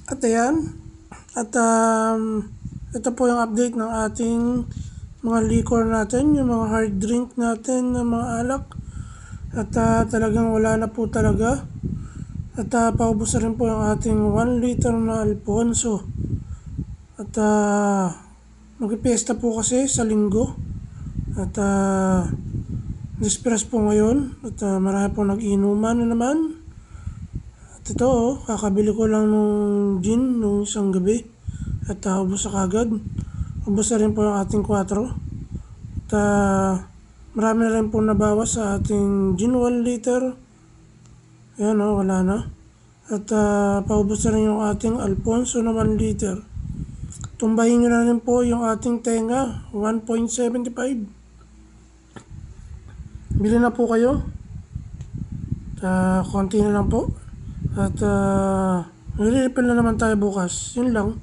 At ayan, at ito po yung update ng ating mga liquor natin, yung mga hard drink natin na mga alak. At talagang wala na po talaga. At paubos na rin po yung ating 1 liter na Alfonso. At magpipiesta po kasi sa linggo. At disperas po ngayon. At marami po nag-inuman na naman. At ito, kakabili ko lang nung gin nung isang gabi. At ubos na kagad. Ubos na rin po yung ating 4. At marami na rin po nabawas sa ating gin 1 liter. Ayan wala na. At paubos na rin yung ating Alfonso na 1 liter. Tumbahin nyo na rin po yung ating tenga, 1.75. Bili na po kayo. Konti na lang po. At nire-refill na naman tayo bukas. Yun lang.